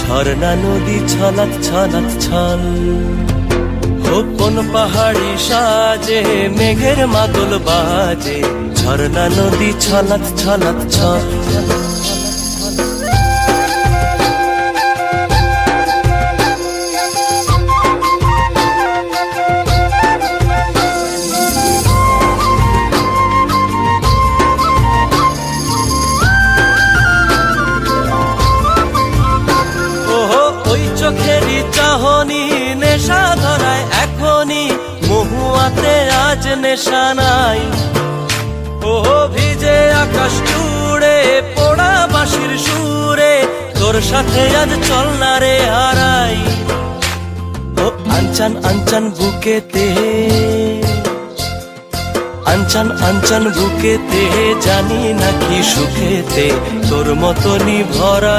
ঝর্ণা নদী ছলাৎ ছলাৎ ছল। ও কোন পাহাড়ি সাজে মেঘের মাদল বাজে, ঝর্ণা নদী ছলাৎ ছলাৎ ছল। চোখেরই চাহনি নেশা ধরায় এখনই, মহুয়াতে আজ নেশা নাই। ও ভিজে আকাশ জুড়ে পোড়া বাঁশির সুরে, তোর সাথে আজ চল না রে হারাই। ও আনচান আনচান বুকেতে, আনচান আনচান বুকেতে, জানি নাকি সুখেতে তোর মতনই ভরা।